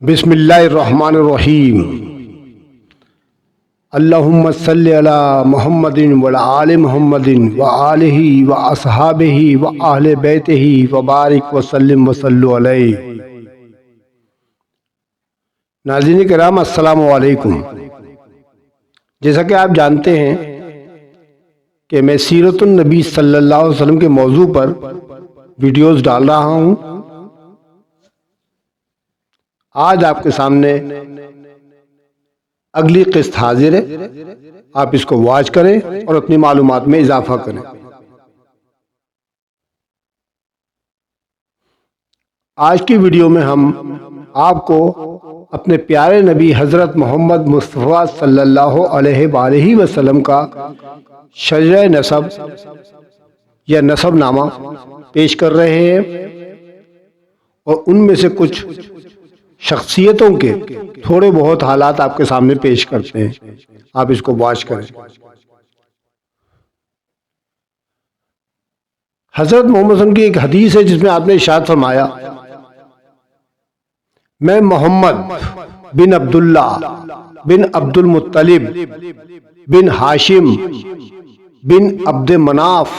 بسم اللہ الرحمن الرحیم۔ اللہم صلی علی محمد وعلی آل محمد وآلہ واصحابہ واہل بیتہ وبارک وسلم وصلوا علیہ۔ ناظرین کرام السلام علیکم۔ جیسا کہ آپ جانتے ہیں کہ میں سیرت النبی صلی اللہ علیہ وسلم کے موضوع پر ویڈیوز ڈال رہا ہوں۔ آج آپ کے سامنے اگلی قسط حاضر ہے، آپ اس کو واچ کریں اور اپنی معلومات میں اضافہ کریں۔ آج کی ویڈیو میں ہم آپ کو اپنے پیارے نبی حضرت محمد مصطفیٰ صلی اللہ علیہ وآلہ وسلم کا شجرہ نسب یا نسب نامہ پیش کر رہے ہیں، اور ان میں سے کچھ شخصیتوں کے تھوڑے بہت حالات آپ کے سامنے پیش کرتے ہیں۔ آپ اس کو واچ کریں۔ حضرت محمد صلی اللہ علیہ وسلم کی ایک حدیث ہے جس میں آپ نے ارشاد فرمایا، میں محمد بن عبداللہ بن عبد المطلب بن ہاشم بن عبد مناف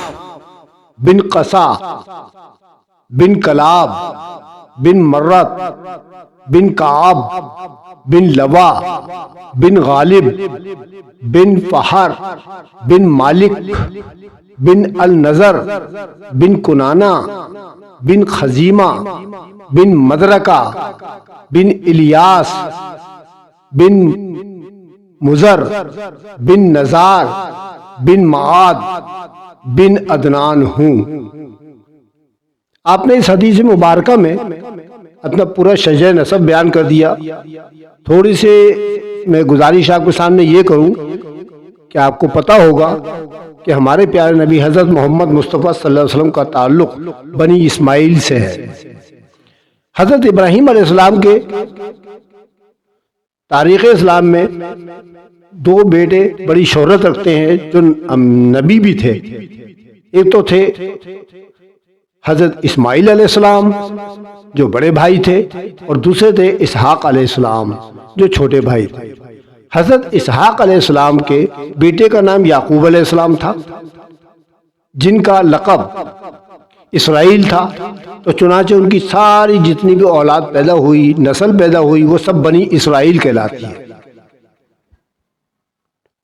بن قصا بن کلاب بن مرت بن کعب بن لوا بن غالب بن فہر بن مالک بن النضر بن کنانہ بن خزیمہ بن مدرکہ بن الیاس بن مزر بن نزار بن معاد بن عدنان ہوں۔ آپ نے اس حدیث مبارکہ میں اپنا پورا شجرہ نسب بیان کر دیا۔ تھوڑی سی میں گزارش آپ کے سامنے یہ کروں کہ آپ کو پتہ ہوگا کہ ہمارے پیارے نبی حضرت محمد مصطفیٰ صلی اللہ علیہ وسلم کا تعلق بنی اسماعیل سے ہے۔ حضرت ابراہیم علیہ السلام کے تاریخ اسلام میں دو بیٹے بڑی شہرت رکھتے ہیں جو نبی بھی تھے۔ ایک تو تھے حضرت اسماعیل علیہ السلام جو بڑے بھائی تھے، اور دوسرے تھے اسحاق علیہ السلام جو چھوٹے بھائی تھے۔ حضرت اسحاق علیہ السلام کے بیٹے کا نام یعقوب علیہ السلام تھا، جن کا لقب اسرائیل تھا۔ تو چنانچہ ان کی ساری جتنی بھی اولاد پیدا ہوئی، نسل پیدا ہوئی، وہ سب بنی اسرائیل کہلاتی ہے،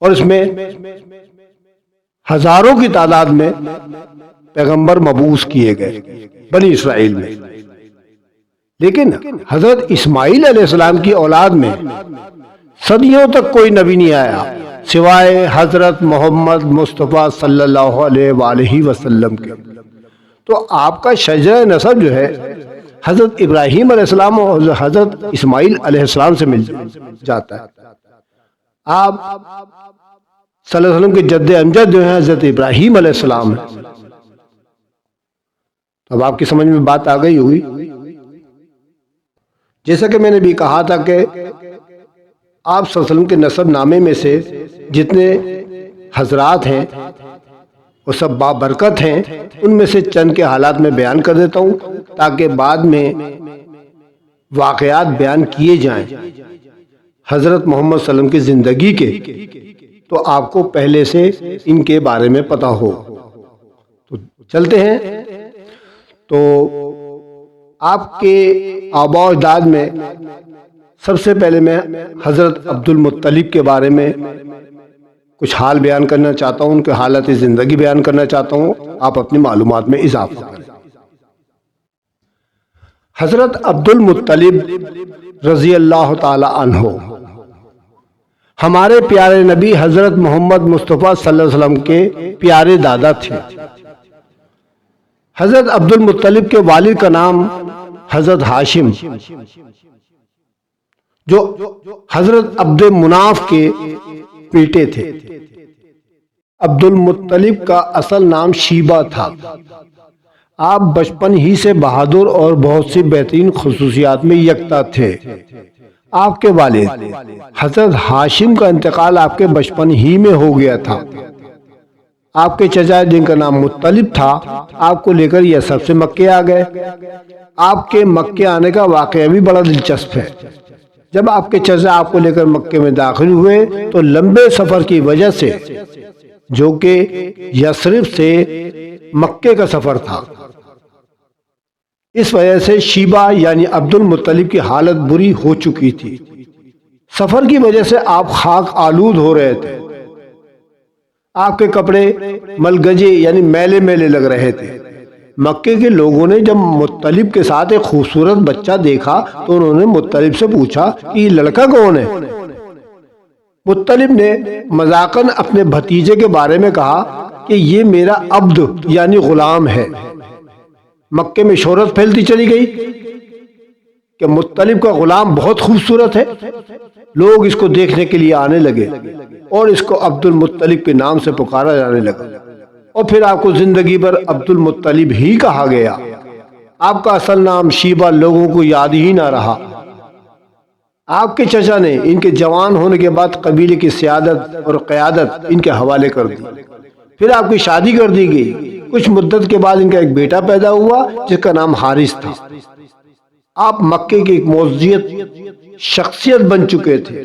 اور اس میں ہزاروں کی تعداد میں پیغمبر مبعوث کیے گئے بنی اسرائیل میں۔ لیکن حضرت اسماعیل علیہ السلام کی اولاد میں صدیوں تک کوئی نبی نہیں آیا سوائے حضرت محمد مصطفیٰ صلی اللہ علیہ وآلہ وسلم کے۔ تو آپ کا شجرہ نسب جو ہے حضرت ابراہیم علیہ السلام اور حضرت اسماعیل علیہ السلام سے مل جاتا ہے۔ آپ صلی اللہ علیہ وسلم کے جد امجد جو ہیں حضرت ابراہیم علیہ السلام ہیں۔ اب آپ کی سمجھ میں بات آ گئی ہوگی۔ جیسا کہ میں نے بھی کہا تھا کہ آپ صلی اللہ علیہ وسلم کے نسب نامے میں سے جتنے حضرات ہیں وہ سب بابرکت ہیں۔ ان میں سے چند کے حالات میں بیان کر دیتا ہوں تاکہ بعد میں واقعات بیان کیے جائیں حضرت محمد صلی اللہ علیہ وسلم کی زندگی کے، تو آپ کو پہلے سے ان کے بارے میں پتہ ہو۔ تو چلتے ہیں۔ تو آپ کے آباء و اجداد میں سب سے پہلے میں حضرت عبد المطلب کے بارے میں کچھ حال بیان کرنا چاہتا ہوں، ان کے حالت زندگی بیان کرنا چاہتا ہوں، آپ اپنی معلومات میں اضافہ کریں۔ حضرت عبد المطلب رضی اللہ تعالی عنہ ہمارے پیارے نبی حضرت محمد مصطفیٰ صلی اللہ علیہ وسلم کے پیارے دادا تھے۔ حضرت عبد المطلب کے والد کا نام حضرت ہاشم جو حضرت عبد مناف کے بیٹے تھے۔ عبد المطلب کا اصل نام شیبہ تھا۔ آپ بچپن ہی سے بہادر اور بہت سی بہترین خصوصیات میں یکتا تھے۔ آپ کے والد حضرت ہاشم کا انتقال آپ کے بچپن ہی میں ہو گیا تھا۔ آپ کے چچا جن کا نام مطلب تھا، آپ کو لے کر یہ سب سے مکے آ گئے۔ آپ کے مکے آنے کا واقعہ بھی بڑا دلچسپ ہے۔ جب آپ کے چچا آپ کو لے کر مکے میں داخل ہوئے تو لمبے سفر کی وجہ سے، جو کہ یثرب سے مکے کا سفر تھا، اس وجہ سے شیبہ یعنی عبد المطلب کی حالت بری ہو چکی تھی۔ سفر کی وجہ سے آپ خاک آلود ہو رہے تھے، آپ کے کپڑے ملگجے یعنی میلے میلے لگ رہے تھے۔ مکے کے لوگوں نے جب مطلب کے ساتھ ایک خوبصورت بچہ دیکھا تو انہوں نے مطلب سے پوچھا کہ یہ لڑکا کون ہے؟ مطلب نے مذاقاً اپنے بھتیجے کے بارے میں کہا کہ یہ میرا عبد یعنی غلام ہے۔ مکے میں شہرت پھیلتی چلی گئی کہ مطلب کا غلام بہت خوبصورت ہے۔ لوگ اس کو دیکھنے کے لیے آنے لگے اور اس کو عبد المطلب کے نام سے پکارا جانے لگا، اور پھر آپ کو زندگی بھر عبد المطلب ہی کہا گیا۔ آپ کا اصل نام شیبہ لوگوں کو یاد ہی نہ رہا۔ آپ کے چچا نے ان کے جوان ہونے کے بعد قبیلے کی سیادت اور قیادت ان کے حوالے کر دی۔ پھر آپ کی شادی کر دی گئی۔ کچھ مدت کے بعد ان کا ایک بیٹا پیدا ہوا جس کا نام حارث تھا۔ آپ مکے کی ایک معزز شخصیت بن چکے تھے۔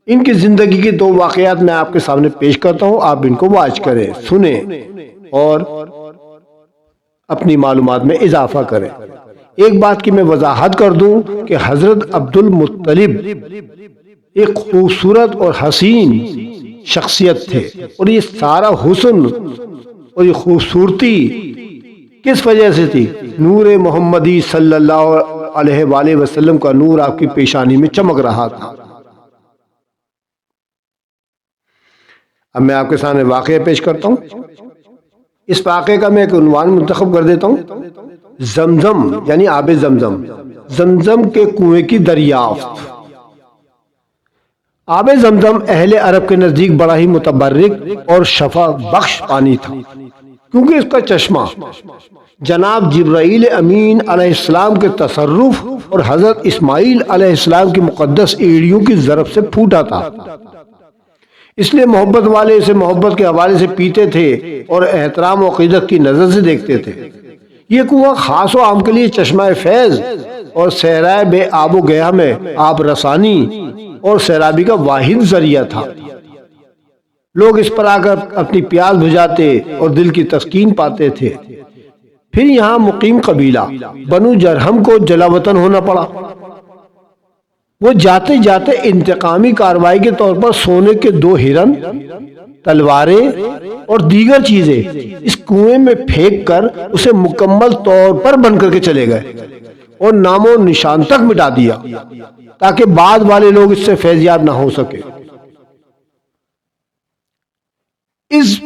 ان کی زندگی کے 2 واقعات میں آپ کے سامنے پیش کرتا ہوں، آپ ان کو واچ کریں، سنیں اور اپنی معلومات میں اضافہ کریں۔ ایک بات کی میں وضاحت کر دوں کہ حضرت عبد المطلب ایک خوبصورت اور حسین شخصیت تھے، اور یہ سارا حسن اور یہ خوبصورتی کس وجہ سے تھی؟ نور محمدی صلی اللہ علیہ وآلہ وسلم کا نور آپ کی پیشانی میں چمک رہا تھا۔ اب میں آپ کے سامنے واقعہ پیش کرتا ہوں۔ اس واقعے کا میں ایک عنوان منتخب کر دیتا ہوں، زمزم یعنی آب زمزم، زمزم کے کنویں کی دریافت۔ آب زمزم اہل عرب کے نزدیک بڑا ہی متبرک اور شفا بخش پانی تھا، کیونکہ اس کا چشمہ جناب جبرائیل امین علیہ السلام کے تصرف اور حضرت اسماعیل علیہ السلام کی مقدس ایڑیوں کی ضرب سے پھوٹا تھا۔ اس لیے محبت والے اسے محبت کے حوالے سے پیتے تھے اور احترام و عقیدت کی نظر سے دیکھتے تھے۔ یہ کنواں خاص و عام کے لیے چشمہ فیض اور صحرائے بے آب و گیا میں آب رسانی اور سیرابی کا واحد ذریعہ تھا۔ لوگ اس پر آ کر اپنی پیاس بجھاتے اور دل کی تسکین پاتے تھے۔ پھر یہاں مقیم قبیلہ بنو جرہم کو جلا وطن ہونا پڑا۔ وہ جاتے جاتے انتقامی کارروائی کے طور پر سونے کے 2 ہرن، تلواریں اور دیگر چیزیں اس کنویں میں پھینک کر اسے مکمل طور پر بند کر کے چلے گئے اور نام و نشان تک مٹا دیا، تاکہ بعد والے لوگ اس سے فیضیاب نہ ہو سکے۔ اس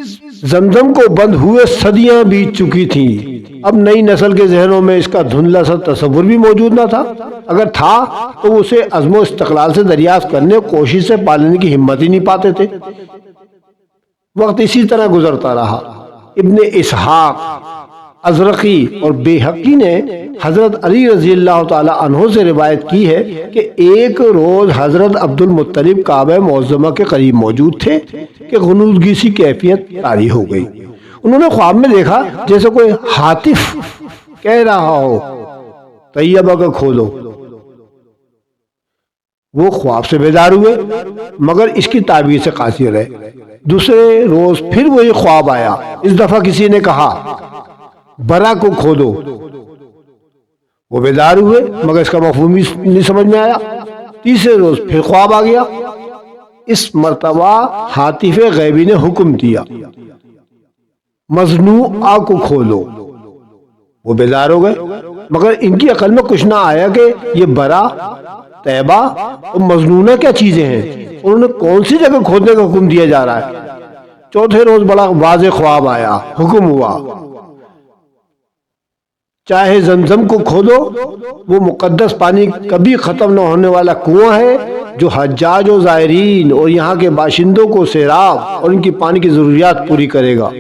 زمزم کو بند ہوئے صدیاں بیت چکی تھیں۔ اب نئی نسل کے ذہنوں میں اس کا دھندلا سا تصور بھی موجود نہ تھا۔ اگر تھا تو اسے عزم و استقلال سے دریافت کرنے اور کوشش سے پالنے کی ہمت ہی نہیں پاتے تھے۔ وقت اسی طرح گزرتا رہا۔ ابن اسحاق، ازرقی اور بیہقی نے حضرت علی رضی اللہ تعالی عنہ سے روایت کی ہے کہ ایک روز حضرت عبد المطلب کعبہ معظمہ کے قریب موجود تھے کہ غنودگی سی کیفیت طاری ہو گئی۔ انہوں نے خواب میں دیکھا جیسے کوئی ہاتف کہہ رہا ہو، طیبہ کا کھولو۔ وہ خواب سے بیدار ہوئے مگر اس کی تعبیر سے قاصر رہے۔ دوسرے روز پھر وہی خواب آیا۔ اس دفعہ کسی نے کہا برا کو کھودو۔ وہ بیدار ہوئے مگر اس کا مفہوم نہیں سمجھ میں آیا۔ تیسرے روز پھر خواب آ گیا۔ اس مرتبہ ہاتف غیبی نے حکم دیا مظنوع کو کھولو۔ وہ بیدار ہو گئے مگر ان کی عقل میں کچھ نہ آیا کہ یہ برا، طیبہ اور مظنونہ کیا چیزیں ہیں، انہوں نے کون سی جگہ کھودنے کا حکم دیا جا رہا ہے۔ چوتھے روز بڑا واضح خواب آیا، حکم ہوا چاہے زمزم کو کھودو، وہ مقدس پانی کبھی ختم نہ ہونے والا کنواں ہے جو حجاج و زائرین اور یہاں کے باشندوں کو سیراب اور ان کی پانی کی ضروریات پوری کرے گا۔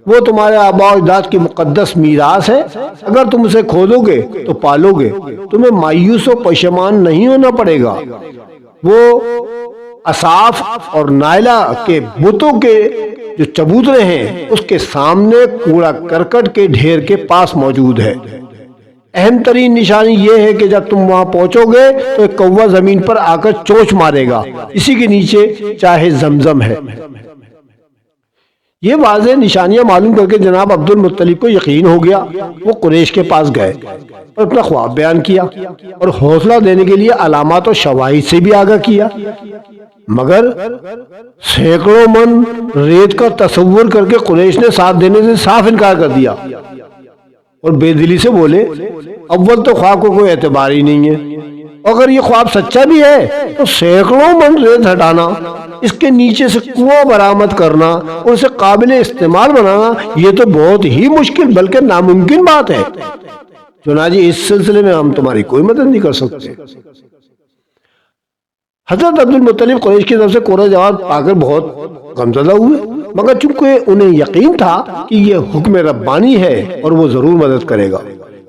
وہ تمہارے آباء و اجداد کی مقدس میراث ہے۔ اگر تم اسے کھودو گے تو پالو گے، تمہیں مایوس و پشیمان نہیں ہونا پڑے گا۔ وہ اصاف اور نائلہ کے بتوں کے جو چبوترے ہیں اس کے سامنے کوڑا کرکٹ کے ڈھیر کے پاس موجود ہے۔ اہم ترین نشانی یہ ہے کہ جب تم وہاں پہنچو گے تو ایک کوا زمین پر آ کر چونچ مارے گا، اسی کے نیچے چاہے زمزم ہے۔ یہ واضح نشانیاں معلوم کر کے جناب عبد المطلب کو یقین ہو گیا۔ وہ قریش کے پاس گئے اور اپنا خواب بیان کیا اور حوصلہ دینے کے لیے علامات و شواہد سے بھی آگاہ کیا، مگر سینکڑوں من ریت کا تصور کر کے قریش نے ساتھ دینے سے صاف انکار کر دیا اور بے دلی سے بولے، اول تو خواب کو کوئی اعتبار ہی نہیں ہے، اگر یہ خواب سچا بھی ہے تو سینکڑوں من ریت ہٹانا، اس کے نیچے سے کنواں برآمد کرنا اور اسے قابل استعمال بنانا یہ تو بہت ہی مشکل بلکہ ناممکن بات ہے، چنانچہ اس سلسلے میں ہم تمہاری کوئی مدد نہیں کر سکتے۔ حضرت عبد المطلب قریش کی طرف سے کوڑا جواب پا کر بہت غمزدہ ہوئے، مگر چونکہ انہیں یقین تھا کہ یہ حکم ربانی ہے اور وہ ضرور مدد کرے گا،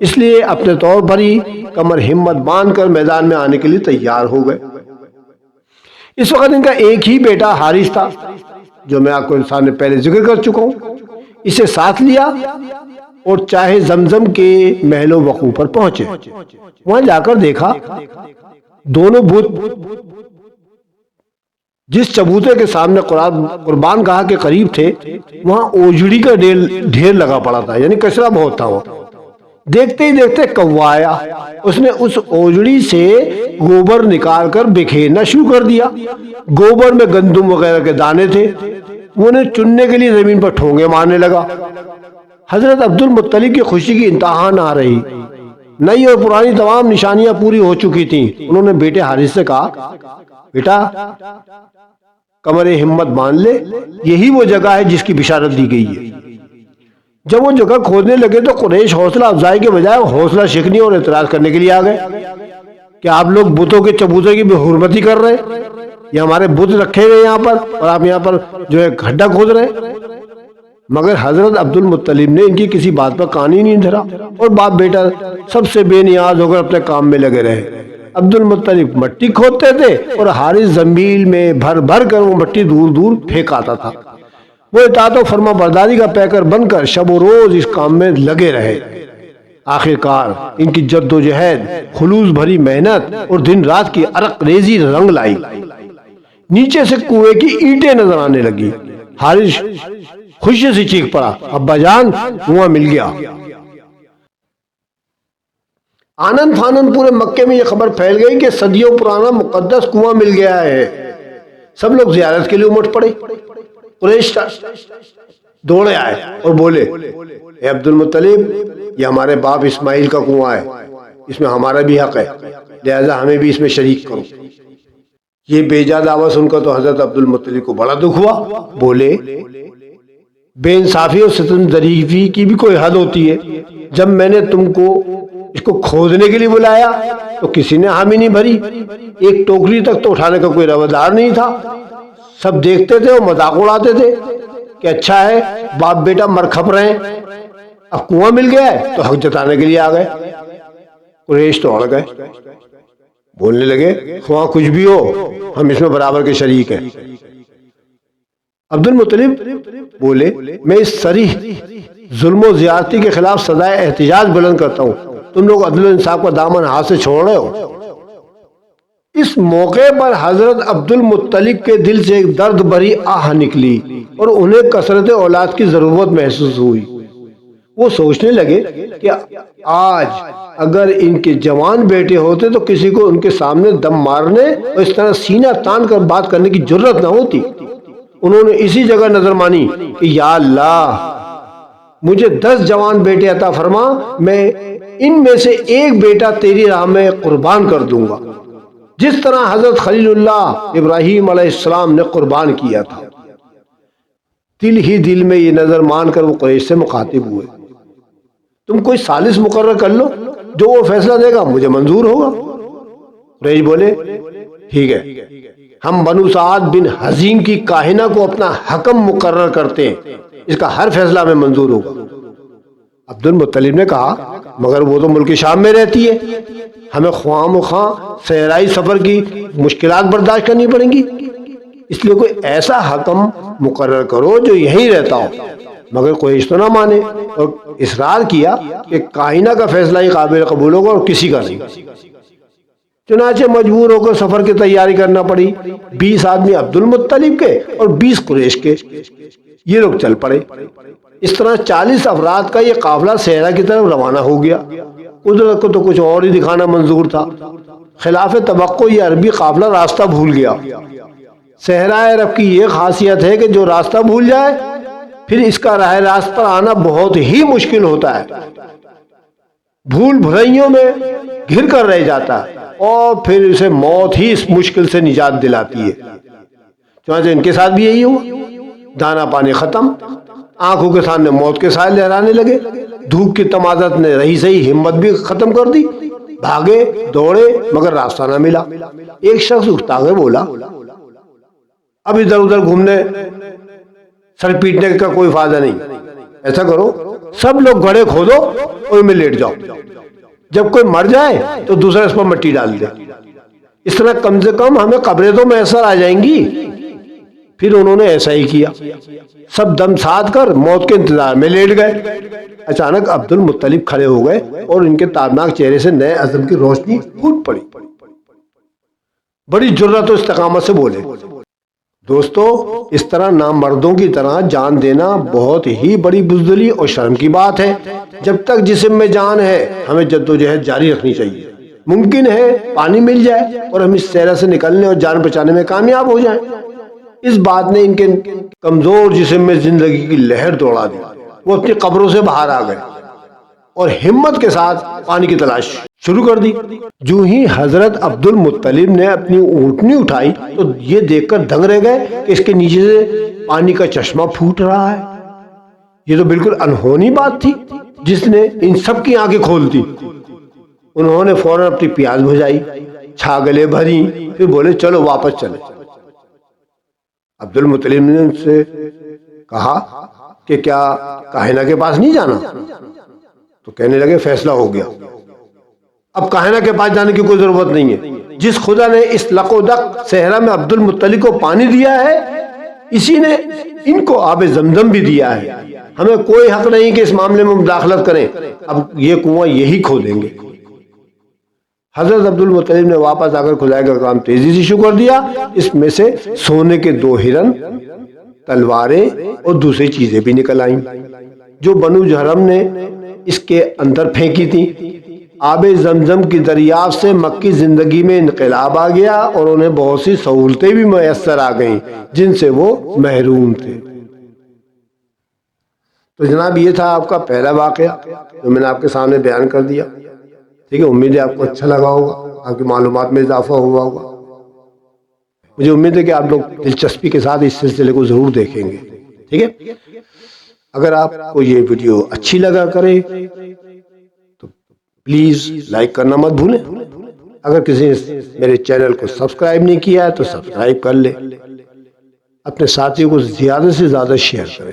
اس لیے اپنے طور پر ہی کمر ہمت باندھ کر میدان میں آنے کے لیے تیار ہو گئے۔ اس وقت ان کا ایک ہی بیٹا حارث تھا، جو میں آپ کو سامنے پہلے ذکر کر چکا ہوں۔ اسے ساتھ لیا اور چاہے زمزم کے محل و وقوع پر پہنچے۔ وہاں جا کر دیکھا دونوں بت جس چبوترے کے سامنے قربان گاہ کے قریب تھے وہاں اوجڑی کا ڈھیر لگا پڑا تھا، یعنی کچرا بہت تھا۔ وہ دیکھتے ہی دیکھتے کوا آیا، اس نے اس اوجڑی سے گوبر نکال کر بکھیرنا شروع کر دیا۔ گوبر میں گندم وغیرہ کے دانے تھے، وہ انہیں چننے کے لیے زمین پر ٹھونگے مارنے لگا۔ حضرت عبد المطلب کی خوشی کی انتہا نہ رہی، نئی اور پرانی تمام نشانیاں پوری ہو چکی تھیں۔ انہوں نے بیٹے حارث سے کہا، بیٹا کمر ہمت باندھ لے، یہی وہ جگہ ہے جس کی بشارت دی گئی ہے۔ جب وہ جگہ کھودنے لگے تو قریش حوصلہ افزائی کے بجائے حوصلہ شکنی اور اعتراض کرنے کے لیے آ گئے کہ آپ لوگ بتوں کے چبوترے کی بے حرمتی کر رہے، یہ ہمارے بت رکھے ہوئے یہاں پر اور آپ یہاں پر جو ہے کھڈا کھود رہے۔ مگر حضرت عبد المطلب نے ان کی کسی بات پر کان ہی نہیں دھرا اور باپ بیٹا سب سے بے نیاز ہو کر اپنے کام میں لگے رہے۔ عبد المطلب مٹی کھودتے تھے اور حارث زمین میں بھر بھر کر وہ مٹی دور دور پھینک آتا تھا۔ وہ اطاعت و فرما برداری کا پیکر بن کر شب و روز اس کام میں لگے رہے۔ آخر کار ان کی جد و جہد، خلوص بھری محنت اور دن رات کی عرق ریزی رنگ لائی۔ نیچے سے کنویں کی اینٹیں نظر آنے لگی۔ حارث خوشی سے چیخ پڑا، ابا جان کنواں مل گیا۔ آنند فانند پورے مکے میں یہ خبر پھیل گئی کہ صدیوں پرانا مقدس کنواں مل گیا ہے۔ سب لوگ زیارت کے لیے امٹ پڑے۔ قریش دوڑے آئے اور بولے، اے عبد المطلب، یہ ہمارے باپ اسماعیل کا کنواں ہے، اس میں ہمارا بھی حق ہے، لہذا ہمیں بھی اس میں شریک کرو۔ یہ بے جا دعویٰ سن کر تو حضرت عبد المطلب کو بڑا دکھ ہوا۔ بولے، بے انصافی اور ستم ظریفی کی بھی کوئی حد ہوتی ہے۔ جب میں نے تم کو اس کو کھودنے کے لیے بلایا تو کسی نے حامی نہیں بھری، ایک ٹوکری تک تو اٹھانے کا کوئی روادار نہیں تھا۔ سب دیکھتے تھے اور مذاق اڑاتے تھے کہ اچھا ہے باپ بیٹا مر کھپ رہے ہیں، اب کنواں مل گیا ہے تو حق جتانے کے لیے آ گئے۔ قریش تو اڑ گئے، بولنے لگے، خواہ کچھ بھی ہو ہم اس میں برابر کے شریک ہیں۔ عبد المطلب بولے، میں اس صریح ظلم و زیادتی کے خلاف سزائے احتجاج بلند کرتا ہوں، تم لوگ عدل و انصاف کا دامن ہاتھ سے چھوڑ رہے ہو۔ اس موقع پر حضرت عبد المطلب کے دل سے ایک درد بھری آہ نکلی اور انہیں کثرت اولاد کی ضرورت محسوس ہوئی۔ وہ سوچنے لگے کہ آج اگر ان کے جوان بیٹے ہوتے تو کسی کو ان کے سامنے دم مارنے اور اس طرح سینہ تان کر بات کرنے کی جرت نہ ہوتی۔ انہوں نے اسی جگہ نظر مانی کہ یا اللہ مجھے 10 جوان بیٹے عطا فرما، میں ان میں سے ایک بیٹا تیری راہ میں قربان کر دوں گا، جس طرح حضرت خلیل اللہ ابراہیم علیہ السلام نے قربان کیا تھا۔ دل ہی دل میں یہ نظر مان کر وہ قریش سے مخاطب ہوئے، تم کوئی ثالث مقرر کر لو، جو وہ فیصلہ دے گا مجھے منظور ہوگا۔ قریش بولے، ٹھیک ہے، ہم بنو سعد بن حزیم کی کاہنہ کو اپنا حکم مقرر کرتے ہیں، اس کا ہر فیصلہ ہمیں منظور ہوگا۔ عبد المطلب نے کہا، مگر وہ تو ملک شام میں رہتی ہے، ہمیں خواہ مخواہ صحرائی سفر کی مشکلات برداشت کرنی پڑیں گی، اس لیے کوئی ایسا حکم مقرر کرو جو یہیں رہتا ہو۔ مگر قریش تو نہ مانے اور اصرار کیا کہ کائنہ کا فیصلہ ہی قابل قبول ہوگا اور کسی کا نہیں۔ چنانچہ مجبور ہو کر سفر کی تیاری کرنا پڑی۔ 20 آدمی عبد المطلب کے اور 20 قریش کے، یہ لوگ چل پڑے۔ اس طرح 40 افراد کا یہ قافلہ صحرا کی طرف روانہ ہو گیا۔ قدرت کو تو کچھ اور ہی دکھانا منظور تھا۔ خلاف توقع یہ عربی قافلہ راستہ بھول گیا۔ صحرائے عرب کی یہ خاصیت ہے کہ جو راستہ بھول جائے پھر اس کا راہ راست پر آنا بہت ہی مشکل ہوتا ہے، بھول بھلائیوں میں گھر کر رہ جاتا ہے اور پھر اسے موت ہی اس مشکل سے نجات دلاتی ہے۔ چنانچہ ان کے ساتھ بھی یہی ہوا، دانا پانی ختم، آنکھوں کے سامنے موت کے سائے لہرانے لگے، دھوپ کی تمازت نے رہی سہی ہمت بھی ختم کر دی، بھاگے دوڑے مگر راستہ نہ ملا۔ ایک شخص اٹھتا ہے بولا اب ادھر ادھر گھومنے سر پیٹنے کا کوئی فائدہ نہیں، ایسا کرو سب لوگ گڑھے کھودو اور ان میں لیٹ جاؤ، جب کوئی مر جائے تو دوسرا اس پر مٹی ڈال دے، اس طرح کم سے کم ہمیں قبریں تو میسر آ جائیں گی۔ پھر انہوں نے ایسا ہی کیا، سب دم ساتھ کر موت کے انتظار میں لیٹ گئے۔ اچانک عبد المطلب کھڑے ہو گئے اور ان کے تابناک چہرے سے نئے عزم کی روشنی پھوٹ پڑی۔ بڑی جرأت و استقامت سے بولے دوستو، اس طرح نامردوں کی طرح جان دینا بہت ہی بڑی بزدلی اور شرم کی بات ہے۔ جب تک جسم میں جان ہے ہمیں جدوجہد جاری رکھنی چاہیے۔ ممکن ہے پانی مل جائے اور ہم اس صحرا سے نکلنے اور جان بچانے میں کامیاب ہو جائیں۔ اس بات نے ان کے کمزور جسم میں زندگی کی لہر دوڑا دی۔ وہ اپنی قبروں سے باہر آ گئے اور ہمت کے ساتھ پانی کی تلاش شروع کر دی۔ جو ہی حضرت عبد المطلب نے اپنی اونٹنی اٹھائی تو یہ دیکھ کر دنگ رہ گئے کہ اس کے نیچے سے پانی کا چشمہ پھوٹ رہا ہے۔ یہ تو بالکل انہونی بات تھی جس نے ان سب کی آنکھیں کھول دی۔ انہوں نے فوراً اپنی پیاس بجھائی، چھاگلیں بھری، پھر بولے چلو واپس چلے۔ عبد المطلب نے ان سے کہا کہ کیا کاہنہ کے پاس نہیں جانا؟ تو کہنے لگے فیصلہ ہو گیا، اب کاہنہ کے پاس جانے کی کوئی ضرورت نہیں ہے۔ جس خدا نے اس لق و دق صحرا میں عبد المطلب کو پانی دیا ہے اسی نے ان کو آب زمزم بھی دیا ہے۔ ہمیں کوئی حق نہیں کہ اس معاملے میں مداخلت کریں، اب یہ کنواں یہی کھودیں گے۔ حضرت عبد المطلب نے واپس آ کر کھدائی کا کام تیزی سے شروع کر دیا۔ اس میں سے سونے کے 2 ہرن، تلواریں اور دوسری چیزیں بھی نکل آئیں جو بنو جہرم نے اس کے اندر پھینکی تھی۔ آب زمزم کی دریافت سے مکی زندگی میں انقلاب آ گیا اور انہیں بہت سی سہولتیں بھی میسر آ گئیں جن سے وہ محروم تھے۔ تو جناب یہ تھا آپ کا پہلا واقعہ جو میں نے آپ کے سامنے بیان کر دیا۔ ٹھیک ہے، امید ہے آپ کو اچھا لگا ہوگا، آپ کی معلومات میں اضافہ ہوا ہوگا۔ مجھے امید ہے کہ آپ لوگ دلچسپی کے ساتھ اس سلسلے کو ضرور دیکھیں گے۔ ٹھیک ہے، اگر آپ کو یہ ویڈیو اچھی لگا کرے تو پلیز لائک کرنا مت بھولیں۔ اگر کسی نے میرے چینل کو سبسکرائب نہیں کیا ہے تو سبسکرائب کر لیں، اپنے ساتھیوں کو زیادہ سے زیادہ شیئر کریں،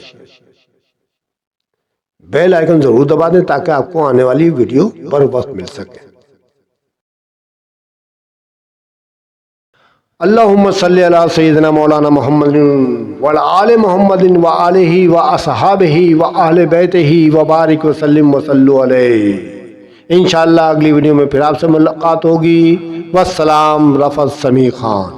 بیل آئیکن ضرور دبا دیں تاکہ آپ کو آنے والی ویڈیو بر وقت مل سکے۔ اللہم صلی علی سیدنا مولانا محمد وعلی آل محمد وآلہ واصحابہ واہل بیتہ وبارک وسلم وصلوا علیہ۔ انشاءاللہ اگلی ویڈیو میں پھر آپ سے ملاقات ہوگی۔ والسلام، رفعت سمیع خان۔